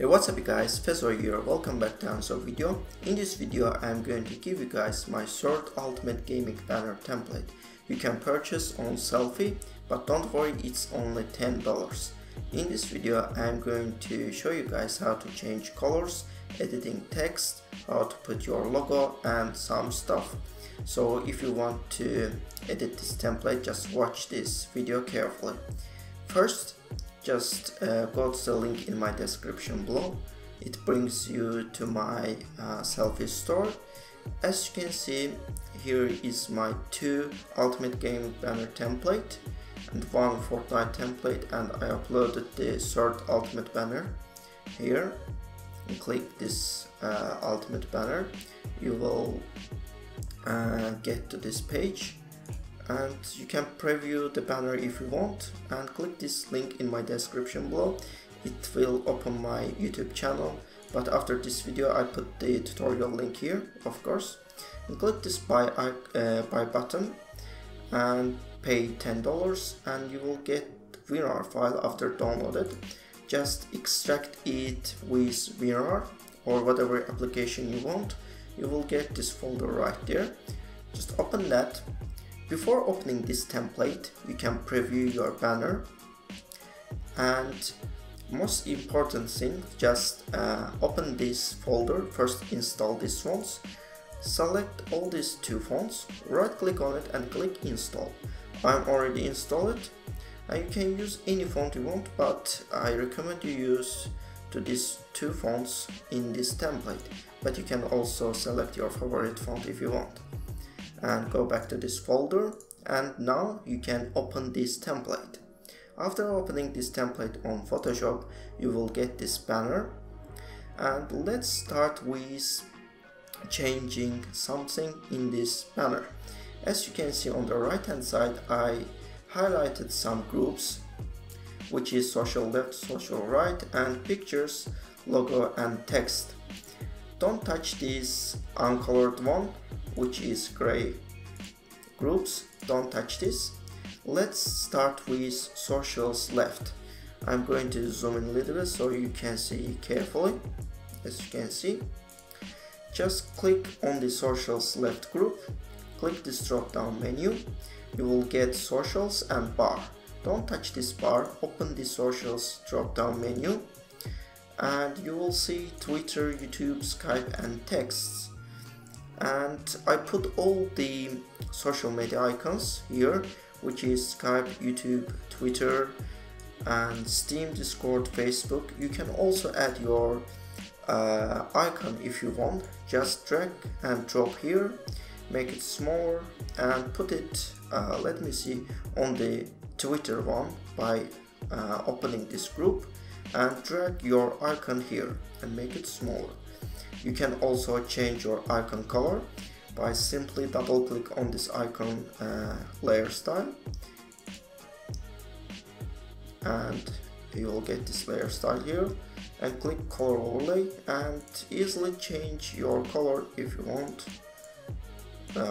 What's up guys, Fezo here, welcome back to another video. In this video I am going to give you guys my third ultimate gaming banner template. You can purchase on Sellfy, but don't worry, it's only $10. In this video I am going to show you guys how to change colors, editing text, how to put your logo and some stuff. So if you want to edit this template, just watch this video carefully. First, just go to the link in my description below. It brings you to my Sellfy store. As you can see, here is my two ultimate gaming banner template and one Fortnite template, and I uploaded the third ultimate banner here. And click this ultimate banner, you will get to this page, and you can preview the banner if you want, and click this link in my description below. It will open my YouTube channel, but after this video I put the tutorial link here, of course. And click this buy button and pay $10, and you will get WinRAR file after downloaded. Just extract it with WinRAR or whatever application you want. You will get this folder right there. Just open that. Before opening this template, you can preview your banner, and most important thing, just open this folder. First install these fonts, select all these two fonts, right click on it and click install. I'm already installed it, and you can use any font you want, but I recommend you use to these two fonts in this template, but you can also select your favorite font if you want. And go back to this folder, and now you can open this template. After opening this template on Photoshop, you will get this banner, and let's start with changing something in this banner. As you can see on the right hand side, I highlighted some groups, which is social left, social right, and pictures, logo and text. Don't touch this uncolored one, which is gray groups. Don't touch this. Let's start with socials left. I'm going to zoom in a little bit so you can see carefully. As you can see, just click on the socials left group, click this drop down menu, you will get socials and bar. Don't touch this bar, open the socials drop down menu, and you will see Twitter, YouTube, Skype and texts. And I put all the social media icons here, which is Skype, YouTube, Twitter and Steam, Discord, Facebook. You can also add your icon if you want. Just drag and drop here, make it smaller and put it, let me see, on the Twitter one by opening this group, and drag your icon here and make it smaller. You can also change your icon color by simply double click on this icon layer style, and you will get this layer style here, and click color overlay and easily change your color if you want,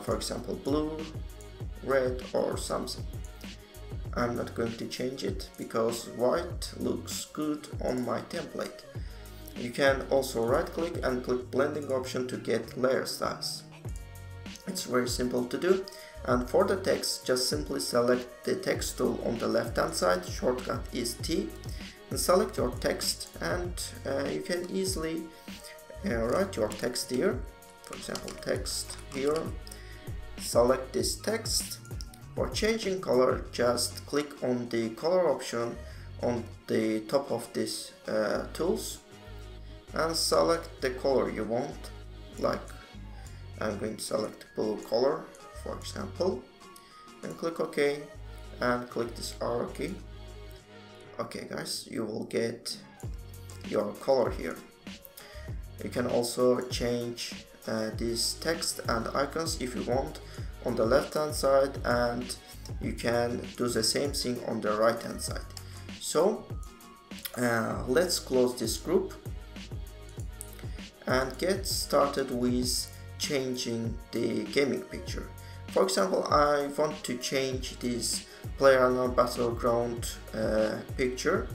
for example blue, red or something. I'm not going to change it because white looks good on my template. You can also right click and click blending option to get layer styles. It's very simple to do. And for the text, just simply select the text tool on the left hand side, shortcut is T, and select your text, and you can easily write your text here. For example, text here, select this text. For changing color, just click on the color option on the top of this tools and select the color you want. Like I'm going to select blue color, for example, and click OK and click this arrow key. Okay guys, you will get your color here. You can also change this text and icons if you want on the left hand side, and you can do the same thing on the right hand side. So let's close this group and get started with changing the gaming picture. For example, I want to change this PlayerUnknown's Battleground picture.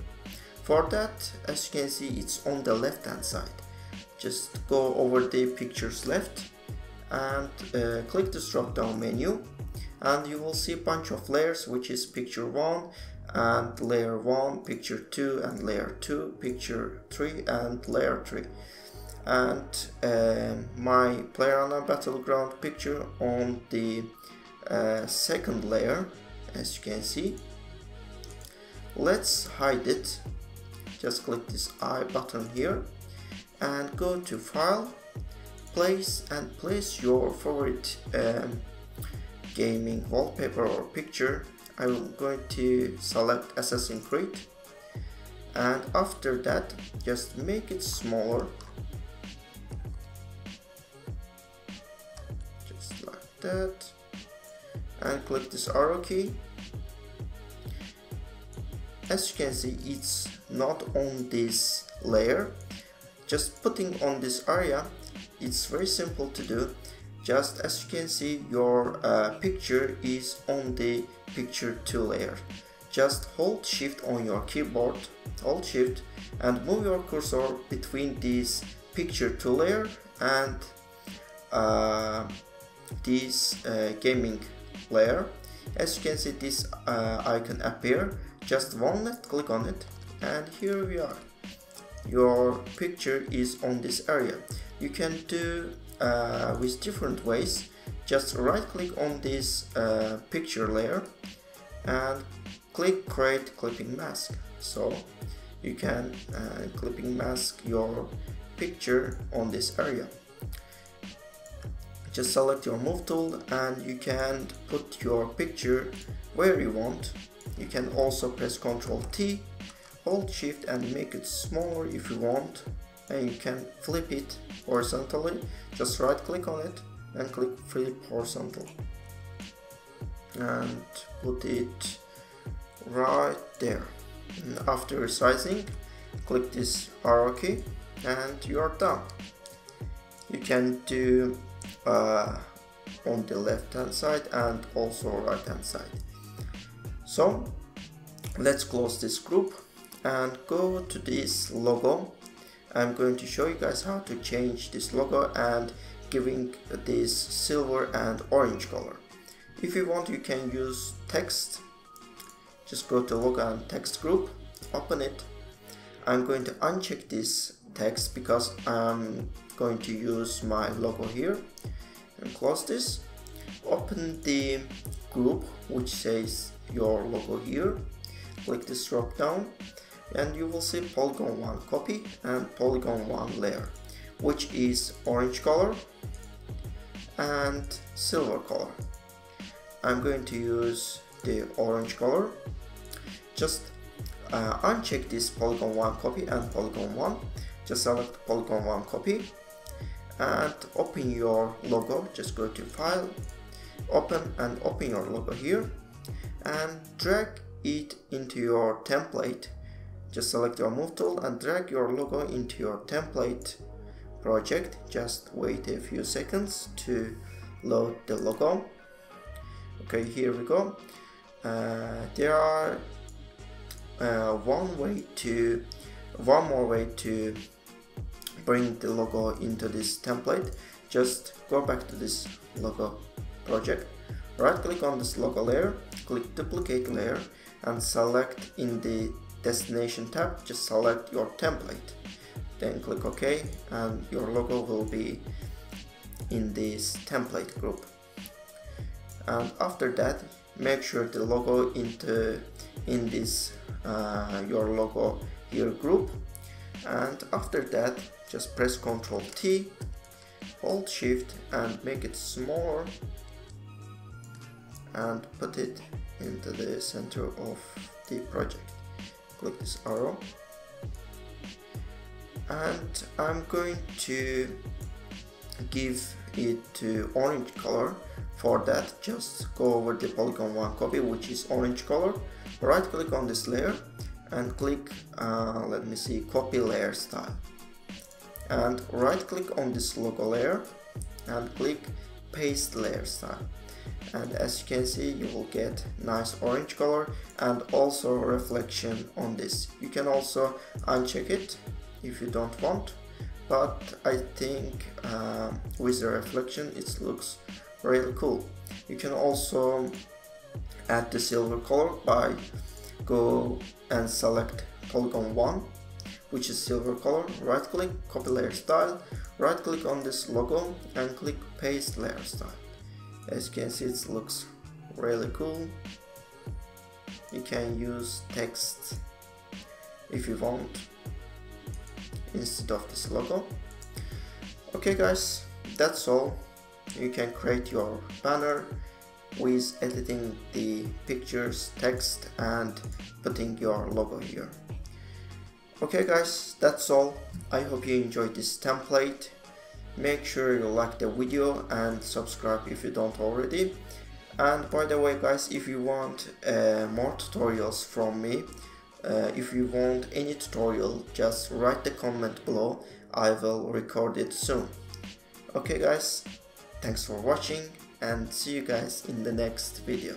For that, as you can see, it's on the left hand side. Just go over the pictures left and click this drop down menu, and you will see a bunch of layers, which is picture 1 and layer 1, picture 2 and layer 2, picture 3 and layer 3. And my PlayerUnknown Battleground picture on the second layer, as you can see. Let's hide it. Just click this I button here and go to File, Place, and place your favorite gaming wallpaper or picture. I'm going to select Assassin's Creed, and after that just make it smaller, just like that, and click this arrow key. As you can see, it's not on this layer. Just putting on this area, it's very simple to do. Just as you can see, your picture is on the picture 2 layer. Just hold shift on your keyboard, hold shift, and move your cursor between this picture 2 layer and this gaming layer. As you can see, this icon appear. Just one left click on it, and here we are. Your picture is on this area. You can do with different ways. Just right click on this picture layer and click create clipping mask. So you can clipping mask your picture on this area. Just select your move tool and you can put your picture where you want. You can also press Ctrl T, hold shift and make it smaller if you want, and you can flip it horizontally. Just right click on it and click flip horizontal and put it right there. And after resizing, click this arrow key and you are done. You can do on the left hand side and also right hand side. So let's close this group and go to this logo. I'm going to show you guys how to change this logo and giving this silver and orange color. If you want, you can use text. Just go to logo and text group, open it. I'm going to uncheck this text because I'm going to use my logo here, and close this. Open the group which says your logo here, click this drop down and you will see polygon 1 copy and polygon 1 layer, which is orange color and silver color. I'm going to use the orange color. Just uncheck this polygon 1 copy and polygon 1. Just select polygon 1 copy and open your logo. Just go to File, Open, and open your logo here and drag it into your template. Just select your move tool and drag your logo into your template project. Just wait a few seconds to load the logo. Okay, here we go. There are one more way to bring the logo into this template. Just go back to this logo project, right click on this logo layer, click duplicate layer and select in the destination tab, just select your template, then click OK and your logo will be in this template group. And after that, make sure the logo in this your logo here group, and after that just press Ctrl T, hold shift and make it smaller and put it into the center of the project. Click this arrow and I'm going to give it to orange color. For that, just go over the polygon 1 copy, which is orange color, right click on this layer and click let me see, copy layer style, and right click on this logo layer and click paste layer style. and as you can see you will get nice orange color and also reflection on this. You can also uncheck it if you don't want, but I think with the reflection it looks really cool. You can also add the silver color by go and select polygon 1, which is silver color, right click, copy layer style, right click on this logo and click paste layer style. As you can see it looks really cool. You can use text if you want instead of this logo. Okay guys, that's all. You can create your banner with editing the pictures, text and putting your logo here. Okay guys, that's all. I hope you enjoyed this template. Make sure you like the video and subscribe if you don't already. And by the way guys, if you want more tutorials from me, if you want any tutorial, just write the comment below. I will record it soon. Okay guys, thanks for watching and see you guys in the next video.